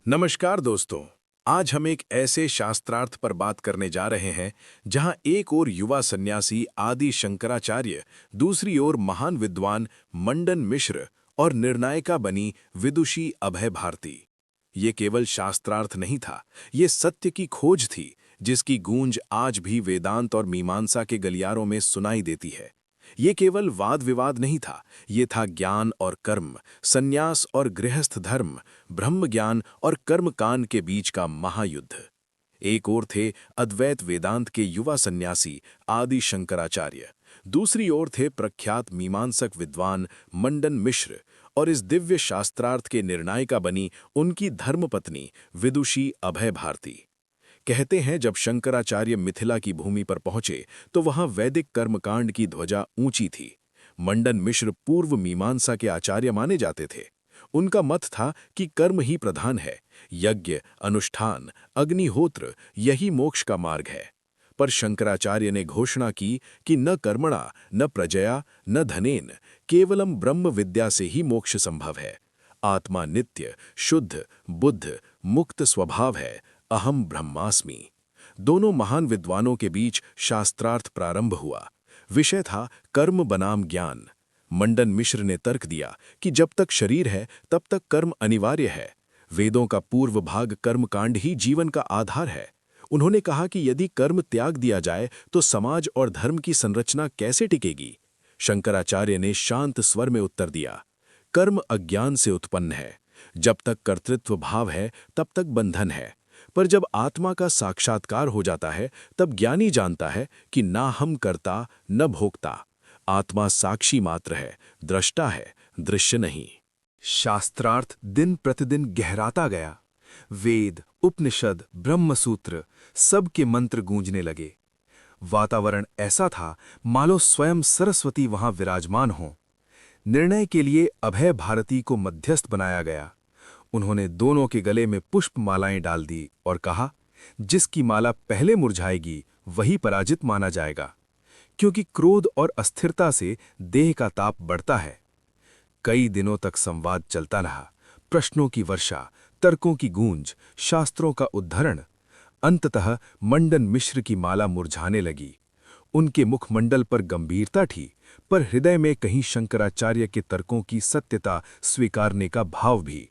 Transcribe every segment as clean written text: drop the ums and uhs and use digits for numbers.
नमस्कार दोस्तों। आज हम एक ऐसे शास्त्रार्थ पर बात करने जा रहे हैं जहां एक ओर युवा सन्यासी आदि शंकराचार्य, दूसरी ओर महान विद्वान मंडन मिश्र और निर्णायिका बनी विदुषी अभय भारती। ये केवल शास्त्रार्थ नहीं था, ये सत्य की खोज थी जिसकी गूंज आज भी वेदांत और मीमांसा के गलियारों में सुनाई देती है। ये केवल वाद विवाद नहीं था, ये था ज्ञान और कर्म, संन्यास और गृहस्थ धर्म, ब्रह्म ज्ञान और कर्मकांड के बीच का महायुद्ध। एक ओर थे अद्वैत वेदांत के युवा सन्यासी आदि शंकराचार्य, दूसरी ओर थे प्रख्यात मीमांसक विद्वान मंडन मिश्र और इस दिव्य शास्त्रार्थ के निर्णायिका बनी उनकी धर्मपत्नी विदुषी अभय भारती। कहते हैं जब शंकराचार्य मिथिला की भूमि पर पहुंचे तो वहां वैदिक कर्मकांड की ध्वजा ऊंची थी। मंडन मिश्र पूर्व मीमांसा के आचार्य माने जाते थे। उनका मत था कि कर्म ही प्रधान है, यज्ञ, अनुष्ठान, अग्निहोत्र यही मोक्ष का मार्ग है। पर शंकराचार्य ने घोषणा की कि न कर्मणा, न प्रजया, न धनेन, केवलम ब्रह्म विद्या से ही मोक्ष संभव है। आत्मा नित्य, शुद्ध, बुद्ध, मुक्त स्वभाव है। अहम ब्रह्मास्मि। दोनों महान विद्वानों के बीच शास्त्रार्थ प्रारंभ हुआ। विषय था कर्म बनाम ज्ञान। मंडन मिश्र ने तर्क दिया कि जब तक शरीर है तब तक कर्म अनिवार्य है। वेदों का पूर्व भाग कर्मकांड ही जीवन का आधार है। उन्होंने कहा कि यदि कर्म त्याग दिया जाए तो समाज और धर्म की संरचना कैसे टिकेगी। शंकराचार्य ने शांत स्वर में उत्तर दिया, कर्म अज्ञान से उत्पन्न है। जब तक कर्तृत्व भाव है तब तक बंधन है, पर जब आत्मा का साक्षात्कार हो जाता है तब ज्ञानी जानता है कि ना हम कर्ता न भोक्ता। आत्मा साक्षी मात्र है, दृष्टा है, दृश्य नहीं। शास्त्रार्थ दिन प्रतिदिन गहराता गया। वेद, उपनिषद, ब्रह्मसूत्र सबके मंत्र गूंजने लगे। वातावरण ऐसा था मानो स्वयं सरस्वती वहां विराजमान हो। निर्णय के लिए अभय भारती को मध्यस्थ बनाया गया। उन्होंने दोनों के गले में पुष्प मालाएं डाल दी और कहा, जिसकी माला पहले मुरझाएगी वही पराजित माना जाएगा, क्योंकि क्रोध और अस्थिरता से देह का ताप बढ़ता है। कई दिनों तक संवाद चलता रहा, प्रश्नों की वर्षा, तर्कों की गूंज, शास्त्रों का उद्धरण। अंततः मंडन मिश्र की माला मुरझाने लगी। उनके मुखमंडल पर गंभीरता थी, पर हृदय में कहीं शंकराचार्य के तर्कों की सत्यता स्वीकारने का भाव भी।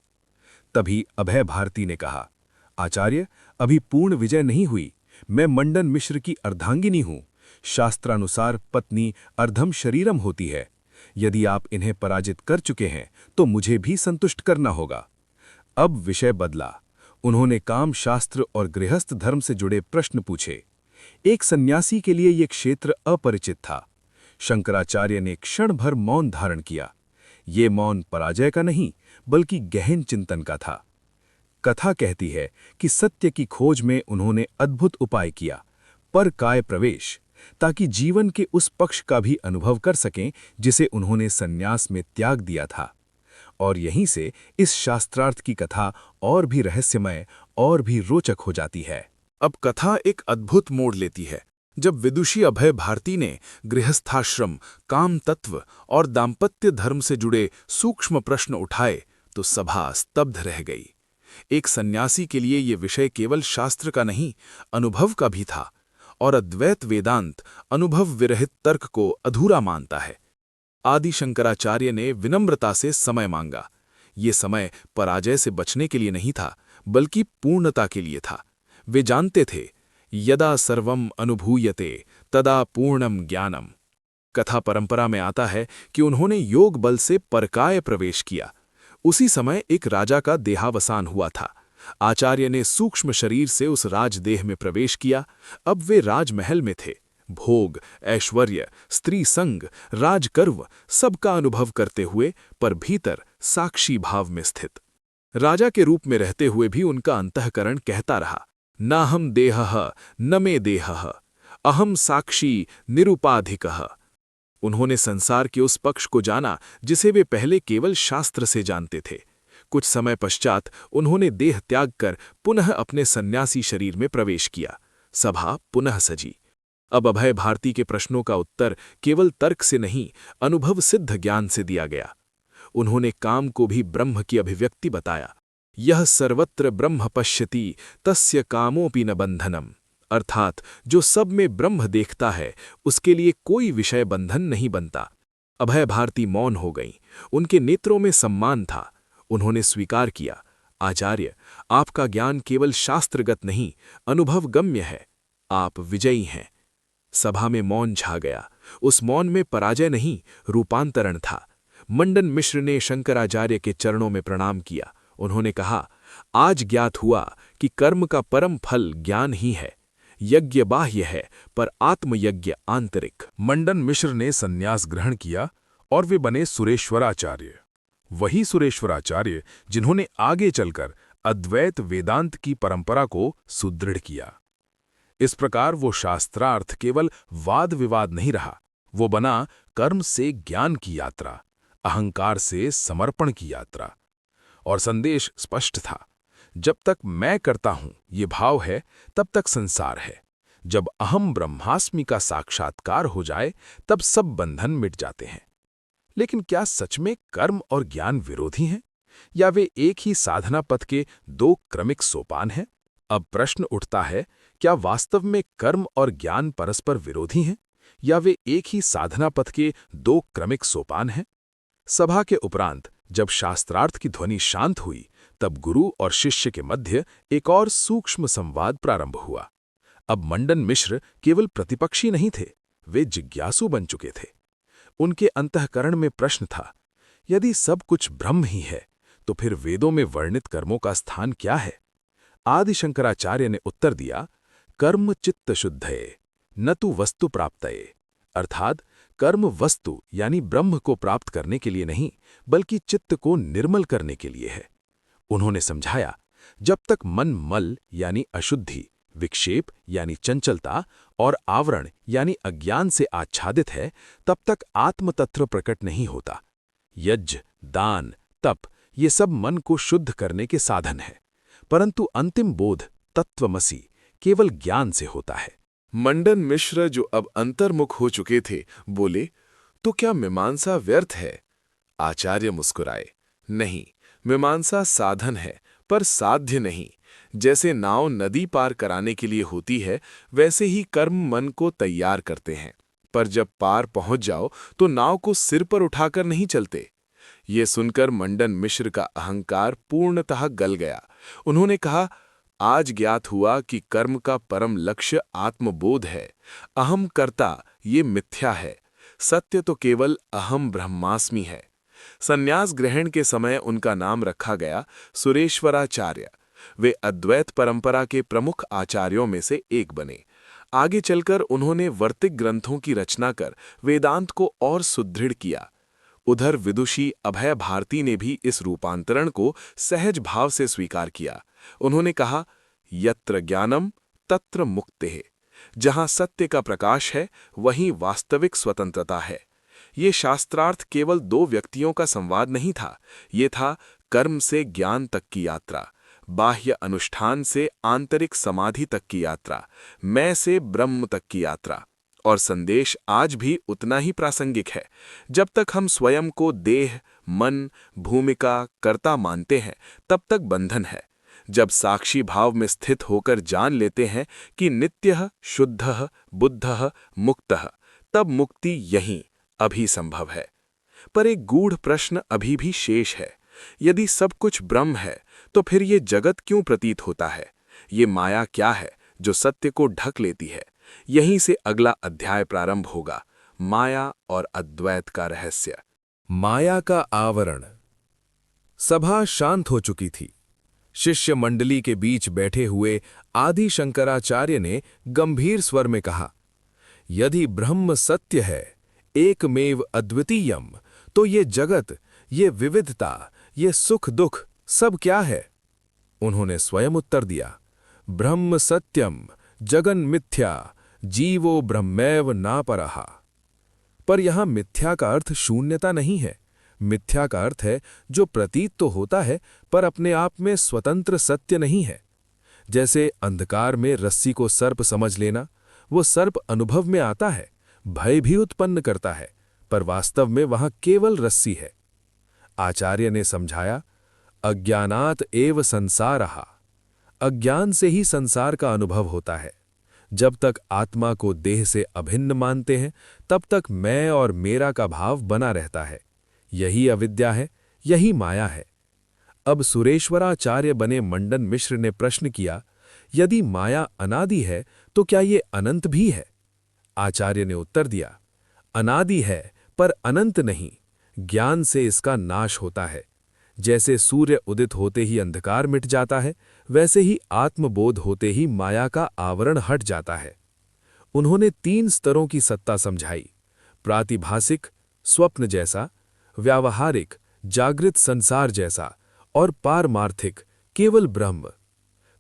तभी अभय भारती ने कहा, आचार्य, अभी पूर्ण विजय नहीं हुई। मैं मंडन मिश्र की अर्धांगिनी हूं। शास्त्रानुसार पत्नी अर्धम शरीरम होती है। यदि आप इन्हें पराजित कर चुके हैं तो मुझे भी संतुष्ट करना होगा। अब विषय बदला। उन्होंने काम शास्त्र और गृहस्थ धर्म से जुड़े प्रश्न पूछे। एक सन्यासी के लिए यह क्षेत्र अपरिचित था। शंकराचार्य ने क्षण भर मौन धारण किया। ये मौन पराजय का नहीं, बल्कि गहन चिंतन का था। कथा कहती है कि सत्य की खोज में उन्होंने अद्भुत उपाय किया, पर काय प्रवेश, ताकि जीवन के उस पक्ष का भी अनुभव कर सकें जिसे उन्होंने सन्यास में त्याग दिया था। और यहीं से इस शास्त्रार्थ की कथा और भी रहस्यमय और भी रोचक हो जाती है। अब कथा एक अद्भुत मोड़ लेती है जब विदुषी अभय भारती ने गृहस्थाश्रम, काम तत्व और दाम्पत्य धर्म से जुड़े सूक्ष्म प्रश्न उठाए तो सभा स्तब्ध रह गई। एक सन्यासी के लिए ये विषय केवल शास्त्र का नहीं, अनुभव का भी था, और अद्वैत वेदांत अनुभव विरहित तर्क को अधूरा मानता है। आदि शंकराचार्य ने विनम्रता से समय मांगा। ये समय पराजय से बचने के लिए नहीं था, बल्कि पूर्णता के लिए था। वे जानते थे, यदा सर्वम अनुभूयते तदा पूर्णम ज्ञानम। कथा परंपरा में आता है कि उन्होंने योग बल से परकाय प्रवेश किया। उसी समय एक राजा का देहावसान हुआ था। आचार्य ने सूक्ष्म शरीर से उस राजदेह में प्रवेश किया। अब वे राजमहल में थे। भोग, ऐश्वर्य, स्त्री संग, राजकर्व सबका अनुभव करते हुए, पर भीतर साक्षी भाव में स्थित। राजा के रूप में रहते हुए भी उनका अंतःकरण कहता रहा, नाहम देहः न मे देहः, अहम साक्षी निरुपाधिकः। उन्होंने संसार के उस पक्ष को जाना जिसे वे पहले केवल शास्त्र से जानते थे। कुछ समय पश्चात उन्होंने देह त्याग कर पुनः अपने सन्यासी शरीर में प्रवेश किया। सभा पुनः सजी। अब अभय भारती के प्रश्नों का उत्तर केवल तर्क से नहीं, अनुभव सिद्ध ज्ञान से दिया गया। उन्होंने काम को भी ब्रह्म की अभिव्यक्ति बताया। यह सर्वत्र ब्रह्म पश्यति तस्य कामोपि न बंधनम। अर्थात जो सब में ब्रह्म देखता है उसके लिए कोई विषय बंधन नहीं बनता। अभय भारती मौन हो गईं। उनके नेत्रों में सम्मान था। उन्होंने स्वीकार किया, आचार्य, आपका ज्ञान केवल शास्त्रगत नहीं, अनुभवगम्य है। आप विजयी हैं। सभा में मौन छा गया। उस मौन में पराजय नहीं, रूपांतरण था। मंडन मिश्र ने शंकराचार्य के चरणों में प्रणाम किया। उन्होंने कहा, आज ज्ञात हुआ कि कर्म का परम फल ज्ञान ही है। यज्ञ बाह्य है पर आत्मयज्ञ आंतरिक। मंडन मिश्र ने संन्यास ग्रहण किया और वे बने सुरेश्वराचार्य। वही सुरेश्वराचार्य जिन्होंने आगे चलकर अद्वैत वेदांत की परंपरा को सुदृढ़ किया। इस प्रकार वो शास्त्रार्थ केवल वाद विवाद नहीं रहा, वो बना कर्म से ज्ञान की यात्रा, अहंकार से समर्पण की यात्रा। और संदेश स्पष्ट था, जब तक मैं करता हूं ये भाव है, तब तक संसार है। जब अहम ब्रह्मास्मि का साक्षात्कार हो जाए तब सब बंधन मिट जाते हैं। लेकिन क्या सच में कर्म और ज्ञान विरोधी हैं, या वे एक ही साधना पथ के दो क्रमिक सोपान हैं? अब प्रश्न उठता है, क्या वास्तव में कर्म और ज्ञान परस्पर विरोधी हैं, या वे एक ही साधना पथ के दो क्रमिक सोपान हैं? सभा के उपरांत जब शास्त्रार्थ की ध्वनि शांत हुई, तब गुरु और शिष्य के मध्य एक और सूक्ष्म संवाद प्रारंभ हुआ। अब मंडन मिश्र केवल प्रतिपक्षी नहीं थे, वे जिज्ञासु बन चुके थे। उनके अंतःकरण में प्रश्न था, यदि सब कुछ ब्रह्म ही है तो फिर वेदों में वर्णित कर्मों का स्थान क्या है? आदि शंकराचार्य ने उत्तर दिया, कर्म चित्त शुद्धये न तु वस्तु प्राप्तये। अर्थात कर्म वस्तु यानी ब्रह्म को प्राप्त करने के लिए नहीं, बल्कि चित्त को निर्मल करने के लिए है। उन्होंने समझाया, जब तक मन मल यानी अशुद्धि, विक्षेप यानी चंचलता और आवरण यानी अज्ञान से आच्छादित है, तब तक आत्मतत्व प्रकट नहीं होता। यज्ञ, दान, तप ये सब मन को शुद्ध करने के साधन है, परंतु अंतिम बोध तत्वमसि केवल ज्ञान से होता है। मंडन मिश्र, जो अब अंतर्मुख हो चुके थे, बोले, तो क्या मीमांसा व्यर्थ है? आचार्य मुस्कुराए, नहीं, मीमांसा साधन है पर साध्य नहीं। जैसे नाव नदी पार कराने के लिए होती है, वैसे ही कर्म मन को तैयार करते हैं, पर जब पार पहुंच जाओ तो नाव को सिर पर उठाकर नहीं चलते। ये सुनकर मंडन मिश्र का अहंकार पूर्णतः गल गया। उन्होंने कहा, आज ज्ञात हुआ कि कर्म का परम लक्ष्य आत्मबोध है। अहम कर्ता ये मिथ्या है, सत्य तो केवल अहम ब्रह्मास्मि है। संन्यास ग्रहण के समय उनका नाम रखा गया सुरेश्वराचार्य। वे अद्वैत परंपरा के प्रमुख आचार्यों में से एक बने। आगे चलकर उन्होंने वर्तिक ग्रंथों की रचना कर वेदांत को और सुदृढ़ किया। उधर विदुषी अभय भारती ने भी इस रूपांतरण को सहज भाव से स्वीकार किया। उन्होंने कहा, यत्र ज्ञानम तत्र मुक्तिः। जहां सत्य का प्रकाश है, वहीं वास्तविक स्वतंत्रता है। ये शास्त्रार्थ केवल दो व्यक्तियों का संवाद नहीं था, ये था कर्म से ज्ञान तक की यात्रा, बाह्य अनुष्ठान से आंतरिक समाधि तक की यात्रा, मैं से ब्रह्म तक की यात्रा। और संदेश आज भी उतना ही प्रासंगिक है। जब तक हम स्वयं को देह, मन, भूमिका, कर्ता मानते हैं, तब तक बंधन है। जब साक्षी भाव में स्थित होकर जान लेते हैं कि नित्यः, शुद्धः, बुद्धः, मुक्तः, तब मुक्ति यहीं अभी संभव है। पर एक गूढ़ प्रश्न अभी भी शेष है। यदि सब कुछ ब्रह्म है, तो फिर ये जगत क्यों प्रतीत होता है? ये माया क्या है जो सत्य को ढक लेती है? यहीं से अगला अध्याय प्रारंभ होगा, माया और अद्वैत का रहस्य। माया का आवरण। सभा शांत हो चुकी थी। शिष्य मंडली के बीच बैठे हुए आदि शंकराचार्य ने गंभीर स्वर में कहा, यदि ब्रह्म सत्य है, एकमेव अद्वितीयम, तो ये जगत, ये विविधता, ये सुख दुख सब क्या है? उन्होंने स्वयं उत्तर दिया, ब्रह्म सत्यम जगन मिथ्या जीवो ब्रह्मैव नापरः। पर यहां मिथ्या का अर्थ शून्यता नहीं है। मिथ्या का अर्थ है जो प्रतीत तो होता है पर अपने आप में स्वतंत्र सत्य नहीं है। जैसे अंधकार में रस्सी को सर्प समझ लेना, वो सर्प अनुभव में आता है, भय भी उत्पन्न करता है, पर वास्तव में वहां केवल रस्सी है। आचार्य ने समझाया, अज्ञानात एव संसारः। अज्ञान से ही संसार का अनुभव होता है। जब तक आत्मा को देह से अभिन्न मानते हैं, तब तक मैं और मेरा का भाव बना रहता है। यही अविद्या है, यही माया है। अब सुरेश्वराचार्य बने मंडन मिश्र ने प्रश्न किया, यदि माया अनादि है तो क्या ये अनंत भी है? आचार्य ने उत्तर दिया, अनादि है पर अनंत नहीं। ज्ञान से इसका नाश होता है। जैसे सूर्य उदित होते ही अंधकार मिट जाता है, वैसे ही आत्मबोध होते ही माया का आवरण हट जाता है। उन्होंने 3 स्तरों की सत्ता समझाई, प्रातिभासिक स्वप्न जैसा, व्यावहारिक जागृत संसार जैसा और पारमार्थिक केवल ब्रह्म।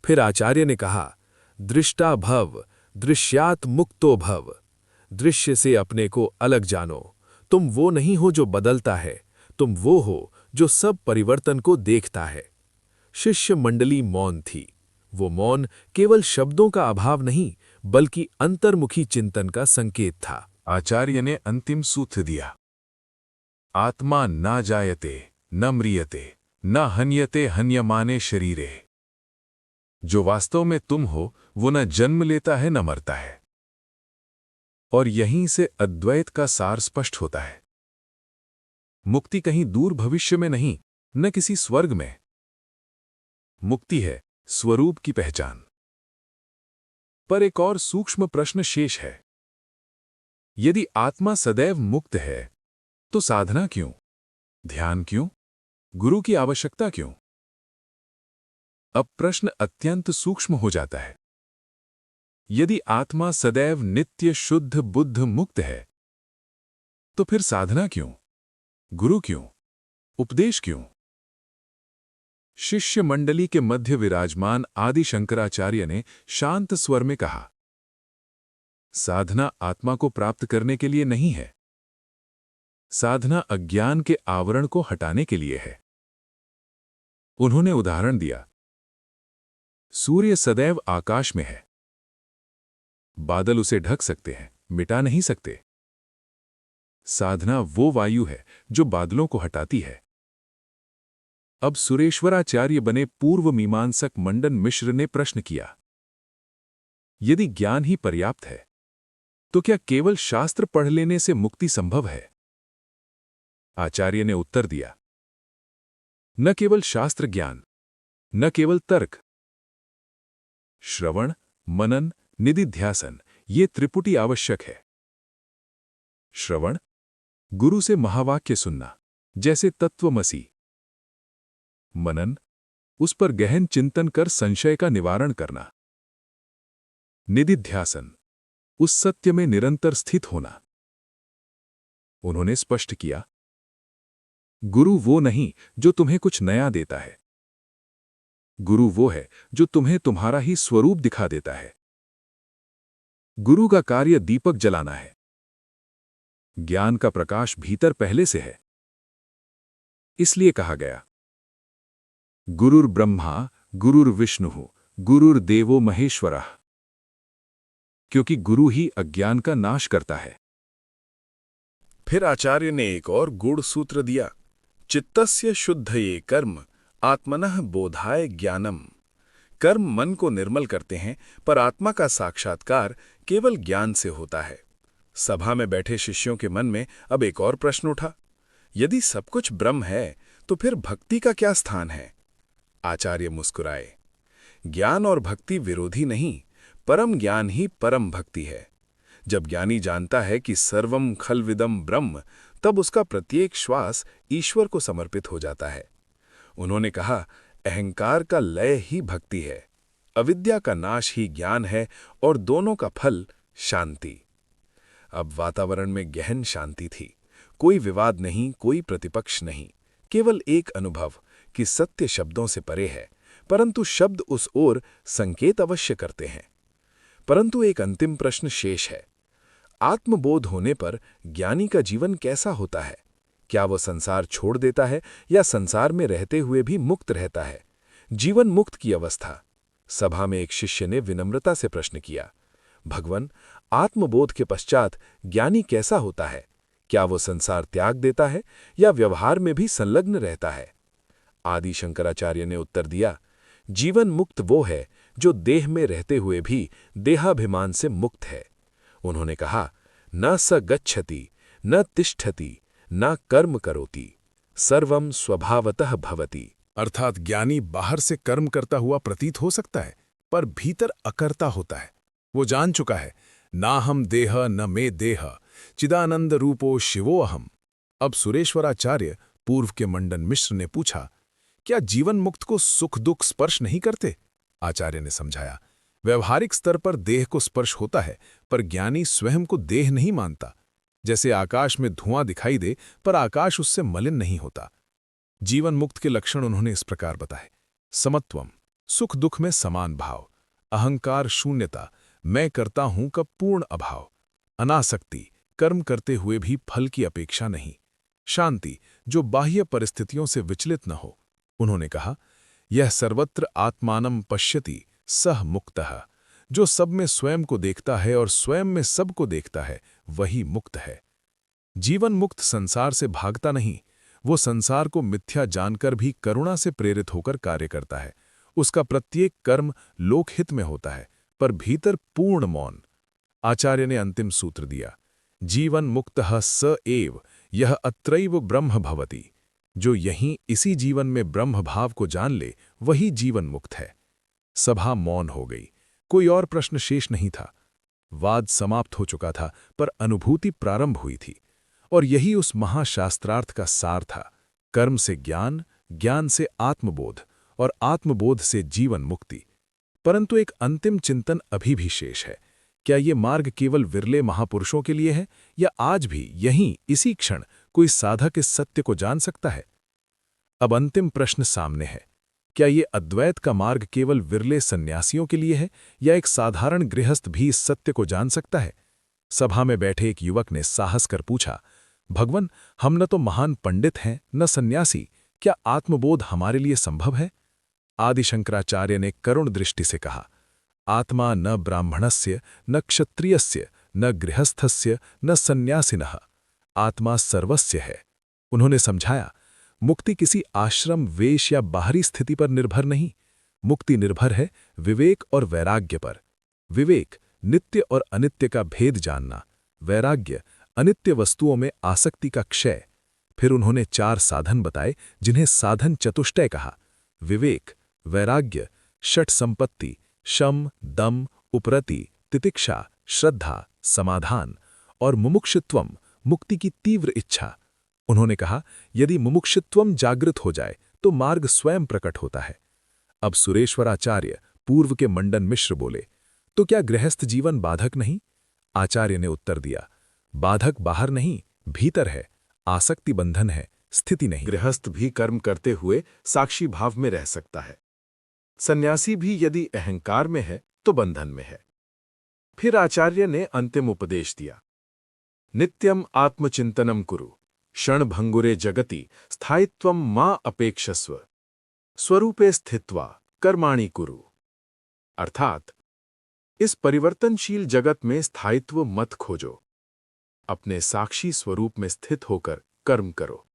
फिर आचार्य ने कहा, दृष्टा भव दृश्यात मुक्तो भव। दृश्य से अपने को अलग जानो। तुम वो नहीं हो जो बदलता है, तुम वो हो जो सब परिवर्तन को देखता है। शिष्य मंडली मौन थी। वो मौन केवल शब्दों का अभाव नहीं, बल्कि अंतर्मुखी चिंतन का संकेत था। आचार्य ने अंतिम सूत्र दिया, आत्मा न जायते न म्रियते न हन्यते हन्यमाने शरीरे। जो वास्तव में तुम हो वो न जन्म लेता है न मरता है। और यहीं से अद्वैत का सार स्पष्ट होता है। मुक्ति कहीं दूर भविष्य में नहीं, न किसी स्वर्ग में। मुक्ति है स्वरूप की पहचान। पर एक और सूक्ष्म प्रश्न शेष है। यदि आत्मा सदैव मुक्त है तो साधना क्यों, ध्यान क्यों, गुरु की आवश्यकता क्यों? अब प्रश्न अत्यंत सूक्ष्म हो जाता है। यदि आत्मा सदैव नित्य शुद्ध बुद्ध मुक्त है तो फिर साधना क्यों, गुरु क्यों, उपदेश क्यों? शिष्य मंडली के मध्य विराजमान आदि शंकराचार्य ने शांत स्वर में कहा, साधना आत्मा को प्राप्त करने के लिए नहीं है। साधना अज्ञान के आवरण को हटाने के लिए है। उन्होंने उदाहरण दिया, सूर्य सदैव आकाश में है। बादल उसे ढक सकते हैं, मिटा नहीं सकते। साधना वो वायु है जो बादलों को हटाती है। अब सुरेश्वराचार्य बने पूर्व मीमांसक मंडन मिश्र ने प्रश्न किया, यदि ज्ञान ही पर्याप्त है तो क्या केवल शास्त्र पढ़ लेने से मुक्ति संभव है? आचार्य ने उत्तर दिया, न केवल शास्त्र ज्ञान, न केवल तर्क। श्रवण, मनन, निदिध्यासन ये त्रिपुटी आवश्यक है। श्रवण, गुरु से महावाक्य सुनना, जैसे तत्वमसि। मनन, उस पर गहन चिंतन कर संशय का निवारण करना। निदिध्यासन, उस सत्य में निरंतर स्थित होना। उन्होंने स्पष्ट किया, गुरु वो नहीं जो तुम्हें कुछ नया देता है। गुरु वो है जो तुम्हें तुम्हारा ही स्वरूप दिखा देता है। गुरु का कार्य दीपक जलाना है। ज्ञान का प्रकाश भीतर पहले से है। इसलिए कहा गया, गुरुर्ब्रह्मा गुरुर्विष्णु गुरुर्देवो महेश्वरः। क्योंकि गुरु ही अज्ञान का नाश करता है। फिर आचार्य ने एक और गूढ़ सूत्र दिया, चित्तस्य शुद्धये कर्म आत्मनः बोधाय ज्ञानम। कर्म मन को निर्मल करते हैं, पर आत्मा का साक्षात्कार केवल ज्ञान से होता है। सभा में बैठे शिष्यों के मन में अब एक और प्रश्न उठा, यदि सब कुछ ब्रह्म है तो फिर भक्ति का क्या स्थान है? आचार्य मुस्कुराए, ज्ञान और भक्ति विरोधी नहीं, परम ज्ञान ही परम भक्ति है। जब ज्ञानी जानता है कि सर्वम खलविदम ब्रह्म, तब उसका प्रत्येक श्वास ईश्वर को समर्पित हो जाता है। उन्होंने कहा, अहंकार का लय ही भक्ति है, अविद्या का नाश ही ज्ञान है, और दोनों का फल शांति। अब वातावरण में गहन शांति थी। कोई विवाद नहीं, कोई प्रतिपक्ष नहीं, केवल एक अनुभव कि सत्य शब्दों से परे है, परंतु शब्द उस ओर संकेत अवश्य करते हैं। परंतु एक अंतिम प्रश्न शेष है। आत्मबोध होने पर ज्ञानी का जीवन कैसा होता है? क्या वह संसार छोड़ देता है या संसार में रहते हुए भी मुक्त रहता है? जीवन मुक्त की अवस्था। सभा में एक शिष्य ने विनम्रता से प्रश्न किया, भगवन, आत्मबोध के पश्चात ज्ञानी कैसा होता है? क्या वो संसार त्याग देता है या व्यवहार में भी संलग्न रहता है? आदि शंकराचार्य ने उत्तर दिया, जीवन मुक्त वो है जो देह में रहते हुए भी देहाभिमान से मुक्त है। उन्होंने कहा, न स गच्छति न तिष्ठति न कर्म करोति, सर्वम स्वभावतः भवति। अर्थात ज्ञानी बाहर से कर्म करता हुआ प्रतीत हो सकता है, पर भीतर अकर्ता होता है। वो जान चुका है, ना हम देह न मे देह, चिदानंद रूपो शिवो अहम। अब सुरेश्वराचार्य पूर्व के मंडन मिश्र ने पूछा, क्या जीवन मुक्त को सुख दुख स्पर्श नहीं करते? आचार्य ने समझाया, व्यवहारिक स्तर पर देह को स्पर्श होता है, पर ज्ञानी स्वयं को देह नहीं मानता। जैसे आकाश में धुआं दिखाई दे, पर आकाश उससे मलिन नहीं होता। जीवन मुक्त के लक्षण उन्होंने इस प्रकार बताए, समत्वम, सुख दुख में समान भाव, अहंकार शून्यता, मैं करता हूं का पूर्ण अभाव, अनासक्ति, कर्म करते हुए भी फल की अपेक्षा नहीं, शांति, जो बाह्य परिस्थितियों से विचलित न हो। उन्होंने कहा, यह सर्वत्र आत्मानम पश्यति सह मुक्तः, जो सब में स्वयं को देखता है और स्वयं में सबको देखता है, वही मुक्त है। जीवन मुक्त संसार से भागता नहीं, वो संसार को मिथ्या जानकर भी करुणा से प्रेरित होकर कार्य करता है। उसका प्रत्येक कर्म लोकहित में होता है, पर भीतर पूर्ण मौन। आचार्य ने अंतिम सूत्र दिया, जीवन मुक्तः स एव यह अत्रैव ब्रह्म भवति, जो यहीं इसी जीवन में ब्रह्म भाव को जान ले, वही जीवन मुक्त है। सभा मौन हो गई, कोई और प्रश्न शेष नहीं था। वाद समाप्त हो चुका था, पर अनुभूति प्रारंभ हुई थी, और यही उस महाशास्त्रार्थ का सार था। कर्म से ज्ञान, ज्ञान से आत्मबोध, और आत्मबोध से जीवन मुक्ति। परंतु एक अंतिम चिंतन अभी भी शेष है, क्या ये मार्ग केवल विरले महापुरुषों के लिए है, या आज भी यहीं इसी क्षण कोई साधक इस सत्य को जान सकता है? अब अंतिम प्रश्न सामने है, क्या ये अद्वैत का मार्ग केवल विरले सन्यासियों के लिए है, या एक साधारण गृहस्थ भी इस सत्य को जान सकता है? सभा में बैठे एक युवक ने साहस कर पूछा, भगवन, हम न तो महान पंडित हैं न सन्यासी, क्या आत्मबोध हमारे लिए संभव है? आदि शंकराचार्य ने करुण दृष्टि से कहा, आत्मा न ब्राह्मणस्य न क्षत्रियस्य न गृहस्थस्य न सन्यासिनः, आत्मा सर्वस्य है। उन्होंने समझाया, मुक्ति किसी आश्रम, वेश या बाहरी स्थिति पर निर्भर नहीं, मुक्ति निर्भर है विवेक और वैराग्य पर। विवेक, नित्य और अनित्य का भेद जानना, वैराग्य, अनित्य वस्तुओं में आसक्ति का क्षय। फिर उन्होंने 4 साधन बताए, जिन्हें साधन चतुष्टय कहा, विवेक, वैराग्य, षट संपत्ति, शम, दम, उपरति, तितिक्षा, श्रद्धा, समाधान, और मुमुक्षुत्वम, मुक्ति की तीव्र इच्छा। उन्होंने कहा, यदि मुमुक्षुत्वम जागृत हो जाए तो मार्ग स्वयं प्रकट होता है। अब सुरेश्वराचार्य पूर्व के मंडन मिश्र बोले, तो क्या गृहस्थ जीवन बाधक नहीं? आचार्य ने उत्तर दिया, बाधक बाहर नहीं, भीतर है, आसक्ति बंधन है, स्थिति नहीं। गृहस्थ भी कर्म करते हुए साक्षी भाव में रह सकता है। सन्यासी भी यदि अहंकार में है तो बंधन में है। फिर आचार्य ने अंतिम उपदेश दिया, नित्यम आत्मचिंतनम कुरु, क्षणभंगुरे जगति स्थायित्वम मा अपेक्षस्व, स्वरूपे स्थित्वा कर्माणि कुरु। अर्थात इस परिवर्तनशील जगत में स्थायित्व मत खोजो, अपने साक्षी स्वरूप में स्थित होकर कर्म करो।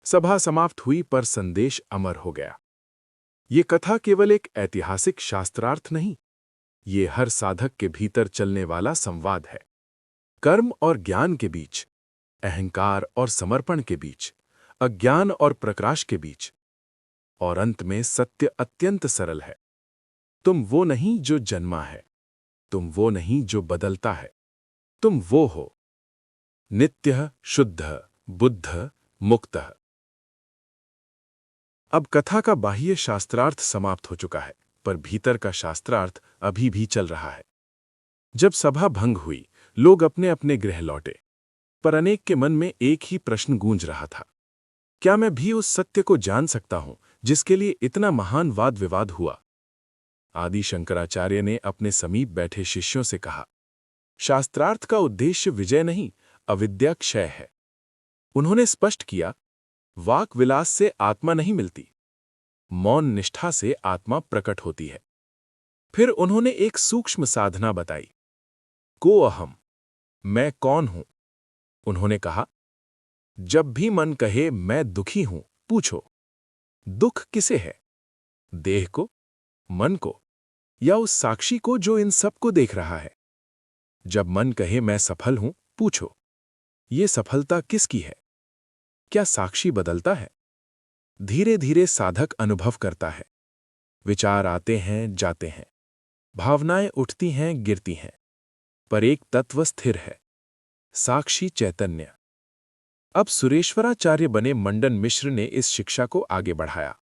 सभा समाप्त हुई, पर संदेश अमर हो गया। ये कथा केवल एक ऐतिहासिक शास्त्रार्थ नहीं, ये हर साधक के भीतर चलने वाला संवाद है। कर्म और ज्ञान के बीच, अहंकार और समर्पण के बीच, अज्ञान और प्रकाश के बीच, और अंत में सत्य अत्यंत सरल है। तुम वो नहीं जो जन्मा है, तुम वो नहीं जो बदलता है, तुम वो हो, नित्य, शुद्ध, बुद्ध, मुक्त। अब कथा का बाह्य शास्त्रार्थ समाप्त हो चुका है, पर भीतर का शास्त्रार्थ अभी भी चल रहा है। जब सभा भंग हुई, लोग अपने अपने गृह लौटे, पर अनेक के मन में एक ही प्रश्न गूंज रहा था, क्या मैं भी उस सत्य को जान सकता हूं जिसके लिए इतना महान वाद विवाद हुआ? आदि शंकराचार्य ने अपने समीप बैठे शिष्यों से कहा, शास्त्रार्थ का उद्देश्य विजय नहीं, अविद्या क्षय है। उन्होंने स्पष्ट किया, वाक विलास से आत्मा नहीं मिलती, मौन निष्ठा से आत्मा प्रकट होती है। फिर उन्होंने एक सूक्ष्म साधना बताई, को अहम, मैं कौन हूं? उन्होंने कहा, जब भी मन कहे मैं दुखी हूं, पूछो, दुख किसे है? देह को, मन को, या उस साक्षी को जो इन सब को देख रहा है? जब मन कहे मैं सफल हूं, पूछो, ये सफलता किसकी है? क्या साक्षी बदलता है? धीरे धीरे साधक अनुभव करता है। विचार आते हैं, जाते हैं, भावनाएं उठती हैं, गिरती हैं, पर एक तत्व स्थिर है, साक्षी चैतन्य। अब सुरेश्वराचार्य बने मंडन मिश्र ने इस शिक्षा को आगे बढ़ाया।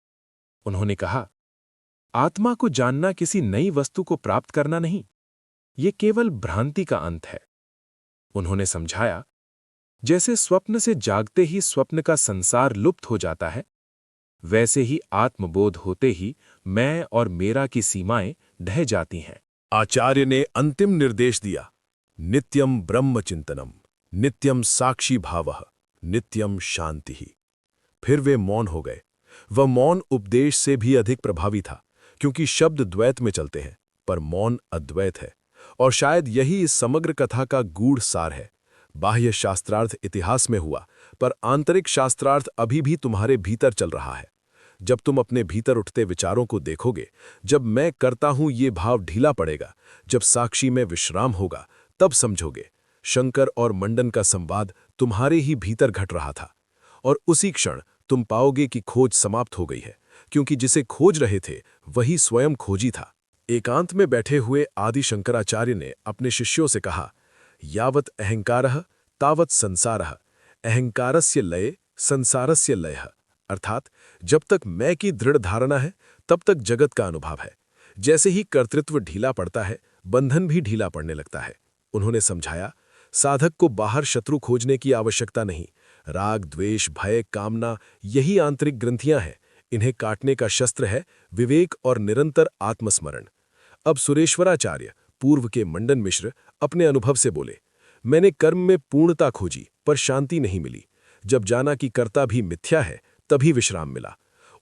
उन्होंने कहा, आत्मा को जानना किसी नई वस्तु को प्राप्त करना नहीं, ये केवल भ्रांति का अंत है। उन्होंने समझाया, जैसे स्वप्न से जागते ही स्वप्न का संसार लुप्त हो जाता है, वैसे ही आत्मबोध होते ही मैं और मेरा की सीमाएं ढह जाती हैं। आचार्य ने अंतिम निर्देश दिया, नित्यम ब्रह्म चिंतनम, नित्यम साक्षी भावः, नित्यम शांति ही। फिर वे मौन हो गए। वह मौन उपदेश से भी अधिक प्रभावी था, क्योंकि शब्द द्वैत में चलते हैं, पर मौन अद्वैत है। और शायद यही इस समग्र कथा का गूढ़ सार है। बाह्य शास्त्रार्थ इतिहास में हुआ, पर आंतरिक शास्त्रार्थ अभी भी तुम्हारे भीतर चल रहा है। जब तुम अपने भीतर उठते विचारों को देखोगे, जब मैं करता हूं ये भाव ढीला पड़ेगा, जब साक्षी में विश्राम होगा, तब समझोगे शंकर और मंडन का संवाद तुम्हारे ही भीतर घट रहा था। और उसी क्षण तुम पाओगे कि खोज समाप्त हो गई है, क्योंकि जिसे खोज रहे थे वही स्वयं खोजी था। एकांत में बैठे हुए आदि शंकराचार्य ने अपने शिष्यों से कहा, यावत् अहंकारः तावत् संसारः, अहंकारस्य लये संसारस्य लयः। अर्थात जब तक मैं की दृढ़ धारणा है, तब तक जगत का अनुभव है। जैसे ही कर्तृत्व ढीला पड़ता है, बंधन भी ढीला पड़ने लगता है। उन्होंने समझाया, साधक को बाहर शत्रु खोजने की आवश्यकता नहीं। राग, द्वेष, भय, कामना, यही आंतरिक ग्रंथियां हैं। इन्हें काटने का शस्त्र है विवेक और निरंतर आत्मस्मरण। अब सुरेश्वराचार्य, पूर्व के मंडन मिश्र, अपने अनुभव से बोले, मैंने कर्म में पूर्णता खोजी, पर शांति नहीं मिली। जब जाना कि कर्ता भी मिथ्या है, तभी विश्राम मिला।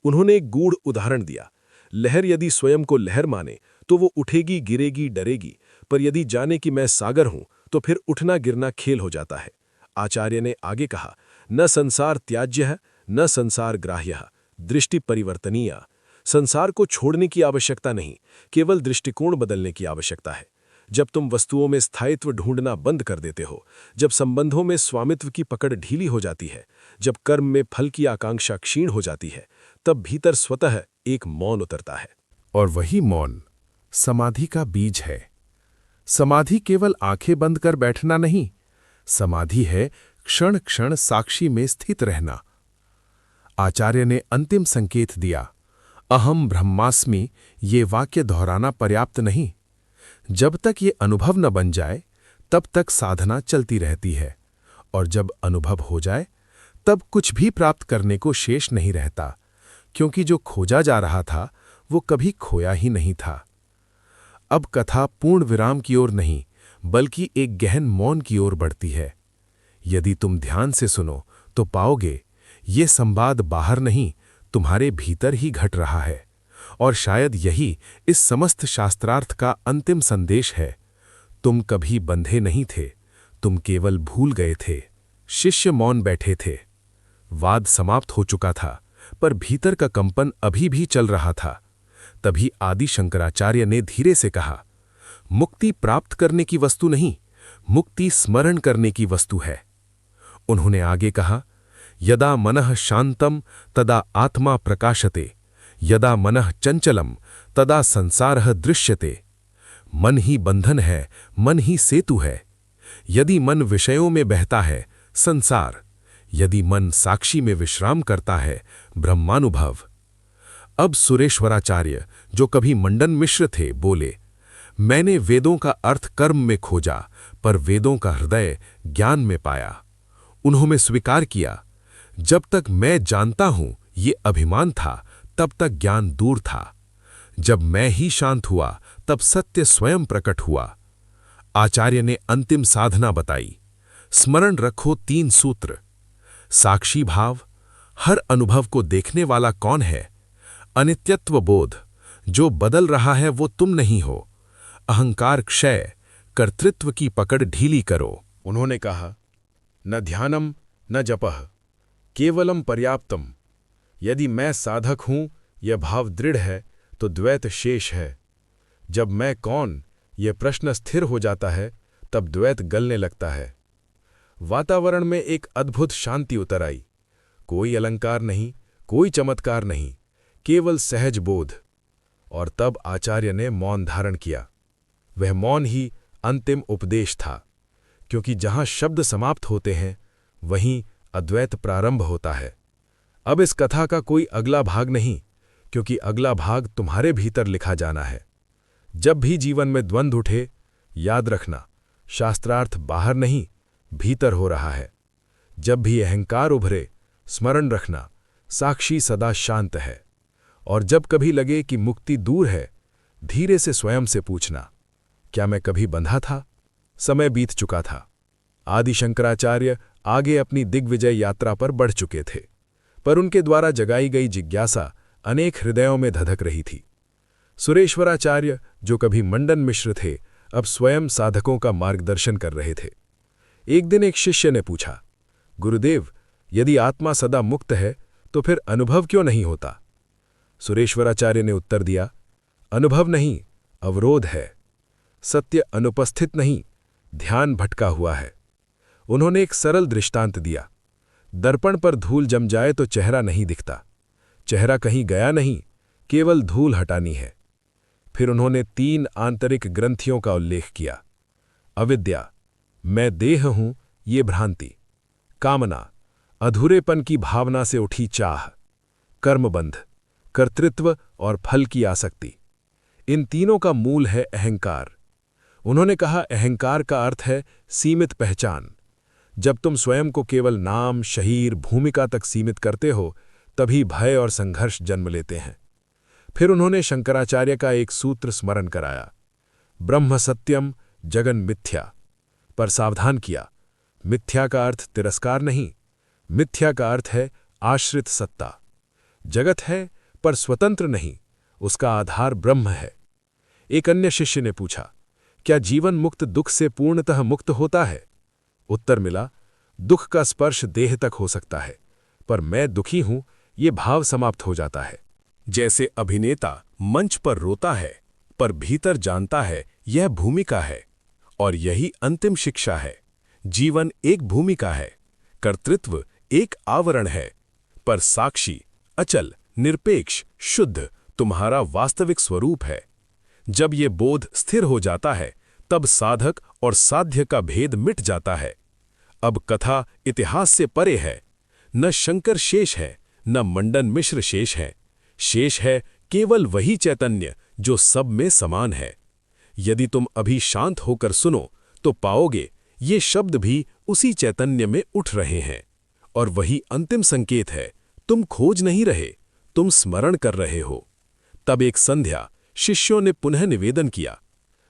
उन्होंने एक गूढ़ उदाहरण दिया। लहर यदि स्वयं को लहर माने तो वो उठेगी, गिरेगी, डरेगी, पर यदि जाने कि मैं सागर हूं तो फिर उठना गिरना खेल हो जाता है। आचार्य ने आगे कहा, न संसार त्याज्य, न संसार ग्राह्य, दृष्टि परिवर्तनीय। संसार को छोड़ने की आवश्यकता नहीं, केवल दृष्टिकोण बदलने की आवश्यकता है। जब तुम वस्तुओं में स्थायित्व ढूंढना बंद कर देते हो, जब संबंधों में स्वामित्व की पकड़ ढीली हो जाती है, जब कर्म में फल की आकांक्षा क्षीण हो जाती है, तब भीतर स्वतः एक मौन उतरता है। और वही मौन समाधि का बीज है। समाधि केवल आंखें बंद कर बैठना नहीं, समाधि है क्षण क्षण साक्षी में स्थित रहना। आचार्य ने अंतिम संकेत दिया, अहम ब्रह्मास्मि। ये वाक्य दोहराना पर्याप्त नहीं। जब तक ये अनुभव न बन जाए, तब तक साधना चलती रहती है, और जब अनुभव हो जाए, तब कुछ भी प्राप्त करने को शेष नहीं रहता, क्योंकि जो खोजा जा रहा था वो कभी खोया ही नहीं था। अब कथा पूर्ण विराम की ओर नहीं, बल्कि एक गहन मौन की ओर बढ़ती है। यदि तुम ध्यान से सुनो तो पाओगे ये संवाद बाहर नहीं, तुम्हारे भीतर ही घट रहा है। और शायद यही इस समस्त शास्त्रार्थ का अंतिम संदेश है। तुम कभी बंधे नहीं थे, तुम केवल भूल गए थे। शिष्य मौन बैठे थे। वाद समाप्त हो चुका था, पर भीतर का कंपन अभी भी चल रहा था। तभी आदि शंकराचार्य ने धीरे से कहा, मुक्ति प्राप्त करने की वस्तु नहीं, मुक्ति स्मरण करने की वस्तु है। उन्होंने आगे कहा, यदा मनः शांतम तदा आत्मा प्रकाशते, यदा मनः चंचलम तदा संसारः दृश्यते। मन ही बंधन है, मन ही सेतु है। यदि मन विषयों में बहता है, संसार। यदि मन साक्षी में विश्राम करता है, ब्रह्मानुभव। अब सुरेश्वराचार्य, जो कभी मंडन मिश्र थे, बोले, मैंने वेदों का अर्थ कर्म में खोजा, पर वेदों का हृदय ज्ञान में पाया। उन्होंने स्वीकार किया, जब तक मैं जानता हूं ये अभिमान था, तब तक ज्ञान दूर था। जब मैं ही शांत हुआ, तब सत्य स्वयं प्रकट हुआ। आचार्य ने अंतिम साधना बताई। स्मरण रखो 3 सूत्र। साक्षी भाव, हर अनुभव को देखने वाला कौन है? अनित्यत्व बोध, जो बदल रहा है वो तुम नहीं हो। अहंकार क्षय, कर्तृत्व की पकड़ ढीली करो। उन्होंने कहा, न ध्यानम न जपः, केवलम पर्याप्तम। यदि मैं साधक हूं यह भाव दृढ़ है तो द्वैत शेष है। जब मैं कौन यह प्रश्न स्थिर हो जाता है तब द्वैत गलने लगता है। वातावरण में एक अद्भुत शांति उतर आई। कोई अलंकार नहीं, कोई चमत्कार नहीं, केवल सहज बोध। और तब आचार्य ने मौन धारण किया। वह मौन ही अंतिम उपदेश था, क्योंकि जहां शब्द समाप्त होते हैं वहीं अद्वैत प्रारंभ होता है। अब इस कथा का कोई अगला भाग नहीं, क्योंकि अगला भाग तुम्हारे भीतर लिखा जाना है। जब भी जीवन में द्वंद्व उठे, याद रखना शास्त्रार्थ बाहर नहीं, भीतर हो रहा है। जब भी अहंकार उभरे, स्मरण रखना साक्षी सदा शांत है। और जब कभी लगे कि मुक्ति दूर है, धीरे से स्वयं से पूछना, क्या मैं कभी बंधा था? समय बीत चुका था। आदि शंकराचार्य आगे अपनी दिग्विजय यात्रा पर बढ़ चुके थे, पर उनके द्वारा जगाई गई जिज्ञासा अनेक हृदयों में धधक रही थी। सुरेश्वराचार्य, जो कभी मंडन मिश्र थे, अब स्वयं साधकों का मार्गदर्शन कर रहे थे। एक दिन एक शिष्य ने पूछा, गुरुदेव, यदि आत्मा सदा मुक्त है तो फिर अनुभव क्यों नहीं होता? सुरेश्वराचार्य ने उत्तर दिया, अनुभव नहीं, अवरोध है। सत्य अनुपस्थित नहीं, ध्यान भटका हुआ है। उन्होंने एक सरल दृष्टांत दिया। दर्पण पर धूल जम जाए तो चेहरा नहीं दिखता। चेहरा कहीं गया नहीं, केवल धूल हटानी है। फिर उन्होंने 3 आंतरिक ग्रंथियों का उल्लेख किया। अविद्या, मैं देह हूं, ये भ्रांति। कामना, अधूरेपन की भावना से उठी चाह। कर्मबंध, कर्तृत्व और फल की आसक्ति। इन तीनों का मूल है अहंकार। उन्होंने कहा, अहंकार का अर्थ है सीमित पहचान। जब तुम स्वयं को केवल नाम, शरीर, भूमिका तक सीमित करते हो, तभी भय और संघर्ष जन्म लेते हैं। फिर उन्होंने शंकराचार्य का एक सूत्र स्मरण कराया, ब्रह्म सत्यम जगन मिथ्या। पर सावधान किया, मिथ्या का अर्थ तिरस्कार नहीं, मिथ्या का अर्थ है आश्रित सत्ता। जगत है पर स्वतंत्र नहीं, उसका आधार ब्रह्म है। एक अन्य शिष्य ने पूछा, क्या जीवन मुक्त दुख से पूर्णतः मुक्त होता है? उत्तर मिला, दुख का स्पर्श देह तक हो सकता है, पर मैं दुखी हूं, ये भाव समाप्त हो जाता है। जैसे अभिनेता मंच पर रोता है पर भीतर जानता है यह भूमिका है, और यही अंतिम शिक्षा है। जीवन एक भूमिका है, कर्तृत्व एक आवरण है, पर साक्षी, अचल, निरपेक्ष, शुद्ध तुम्हारा वास्तविक स्वरूप है। जब ये बोध स्थिर हो जाता है, तब साधक और साध्य का भेद मिट जाता है। अब कथा इतिहास से परे है। न शंकर शेष है, न मंडन मिश्र शेष है। शेष है केवल वही चैतन्य जो सब में समान है। यदि तुम अभी शांत होकर सुनो तो पाओगे ये शब्द भी उसी चैतन्य में उठ रहे हैं। और वही अंतिम संकेत है, तुम खोज नहीं रहे, तुम स्मरण कर रहे हो। तब एक संध्या शिष्यों ने पुनः निवेदन किया,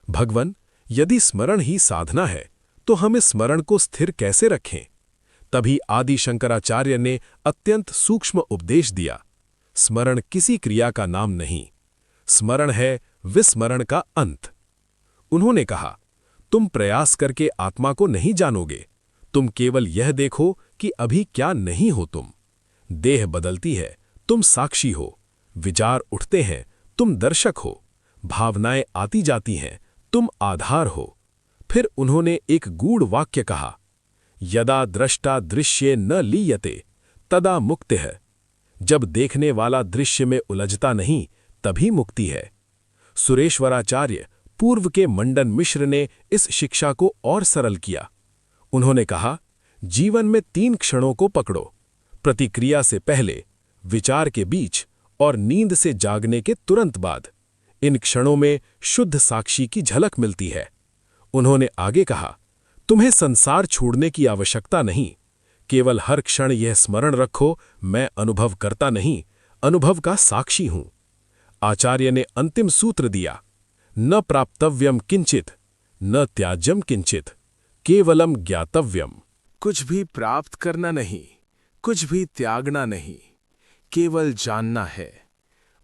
भगवन, यदि स्मरण ही साधना है तो हम इस स्मरण को स्थिर कैसे रखें? तभी आदि शंकराचार्य ने अत्यंत सूक्ष्म उपदेश दिया, स्मरण किसी क्रिया का नाम नहीं, स्मरण है विस्मरण का अंत। उन्होंने कहा, तुम प्रयास करके आत्मा को नहीं जानोगे, तुम केवल यह देखो कि अभी क्या नहीं हो तुम। देह बदलती है, तुम साक्षी हो। विचार उठते हैं, तुम दर्शक हो। भावनाएं आती जाती हैं, तुम आधार हो। फिर उन्होंने एक गूढ़ वाक्य कहा, यदा द्रष्टा दृश्ये न लीयते तदा मुक्ति है। जब देखने वाला दृश्य में उलझता नहीं, तभी मुक्ति है। सुरेश्वराचार्य, पूर्व के मंडन मिश्र ने इस शिक्षा को और सरल किया। उन्होंने कहा, जीवन में 3 क्षणों को पकड़ो, प्रतिक्रिया से पहले, विचार के बीच और नींद से जागने के तुरंत बाद। इन क्षणों में शुद्ध साक्षी की झलक मिलती है। उन्होंने आगे कहा, तुम्हें संसार छोड़ने की आवश्यकता नहीं, केवल हर क्षण यह स्मरण रखो, मैं अनुभव करता नहीं, अनुभव का साक्षी हूं। आचार्य ने अंतिम सूत्र दिया, न प्राप्तव्यम किंचित, न त्याज्यम किंचित, केवलम ज्ञातव्यम। कुछ भी प्राप्त करना नहीं, कुछ भी त्यागना नहीं, केवल जानना है।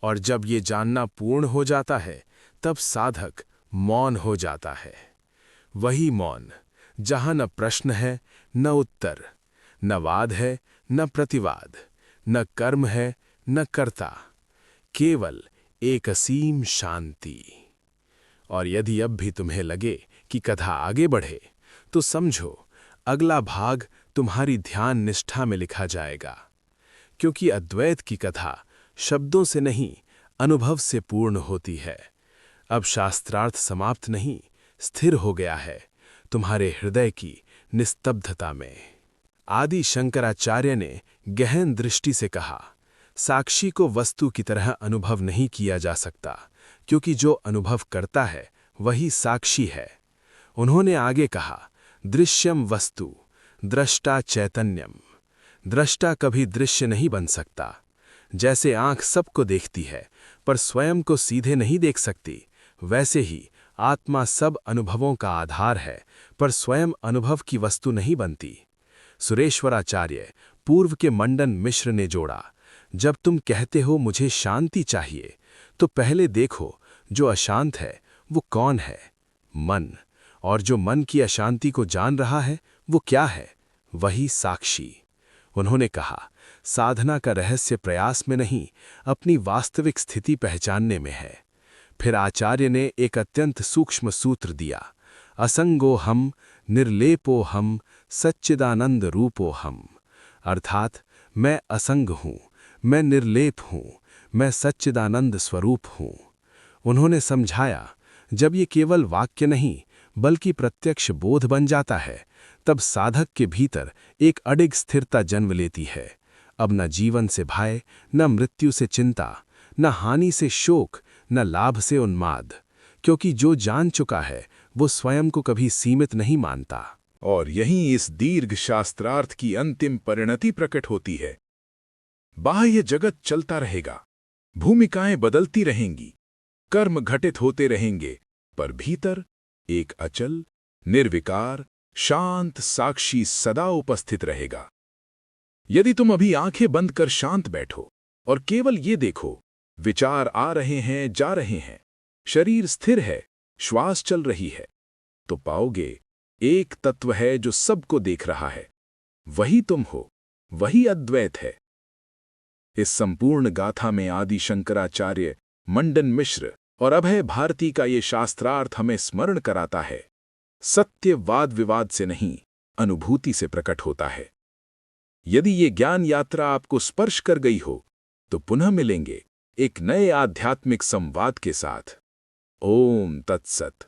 और जब ये जानना पूर्ण हो जाता है, तब साधक मौन हो जाता है। वही मौन जहां न प्रश्न है, न उत्तर, न वाद है, न प्रतिवाद, न कर्म है, न कर्ता, केवल एक असीम शांति। और यदि अब भी तुम्हें लगे कि कथा आगे बढ़े, तो समझो अगला भाग तुम्हारी ध्यान निष्ठा में लिखा जाएगा, क्योंकि अद्वैत की कथा शब्दों से नहीं, अनुभव से पूर्ण होती है। अब शास्त्रार्थ समाप्त नहीं, स्थिर हो गया है तुम्हारे हृदय की निस्तब्धता में। आदि शंकराचार्य ने गहन दृष्टि से कहा, साक्षी को वस्तु की तरह अनुभव नहीं किया जा सकता, क्योंकि जो अनुभव करता है वही साक्षी है। उन्होंने आगे कहा, दृश्यम वस्तु द्रष्टा चैतन्यम। द्रष्टा कभी दृश्य नहीं बन सकता। जैसे आंख सबको देखती है पर स्वयं को सीधे नहीं देख सकती, वैसे ही आत्मा सब अनुभवों का आधार है पर स्वयं अनुभव की वस्तु नहीं बनती। सुरेश्वराचार्य पूर्व के मंडन मिश्र ने जोड़ा, जब तुम कहते हो मुझे शांति चाहिए, तो पहले देखो जो अशांत है वो कौन है? मन। और जो मन की अशांति को जान रहा है वो क्या है? वही साक्षी। उन्होंने कहा, साधना का रहस्य प्रयास में नहीं, अपनी वास्तविक स्थिति पहचानने में है। फिर आचार्य ने एक अत्यंत सूक्ष्म सूत्र दिया, असंगो हम, निर्लेपो हम, सच्चिदानंद रूपो हम। अर्थात मैं असंग हूँ, मैं निर्लेप हूँ, मैं सच्चिदानंद स्वरूप हूँ। उन्होंने समझाया, जब ये केवल वाक्य नहीं बल्कि प्रत्यक्ष बोध बन जाता है, तब साधक के भीतर एक अडिग स्थिरता जन्म लेती है। अब न जीवन से भय, न मृत्यु से चिंता, न हानि से शोक, न लाभ से उन्माद, क्योंकि जो जान चुका है वो स्वयं को कभी सीमित नहीं मानता। और यहीं इस दीर्घ शास्त्रार्थ की अंतिम परिणति प्रकट होती है। बाह्य जगत चलता रहेगा, भूमिकाएं बदलती रहेंगी, कर्म घटित होते रहेंगे, पर भीतर एक अचल, निर्विकार, शांत साक्षी सदा उपस्थित रहेगा। यदि तुम अभी आंखें बंद कर शांत बैठो और केवल ये देखो, विचार आ रहे हैं, जा रहे हैं, शरीर स्थिर है, श्वास चल रही है, तो पाओगे एक तत्व है जो सबको देख रहा है। वही तुम हो, वही अद्वैत है। इस संपूर्ण गाथा में आदि शंकराचार्य, मंडन मिश्र और अभय भारती का ये शास्त्रार्थ हमें स्मरण कराता है, सत्य वाद विवाद से नहीं, अनुभूति से प्रकट होता है। यदि ये ज्ञान यात्रा आपको स्पर्श कर गई हो, तो पुनः मिलेंगे एक नए आध्यात्मिक संवाद के साथ। ओम तत्सत।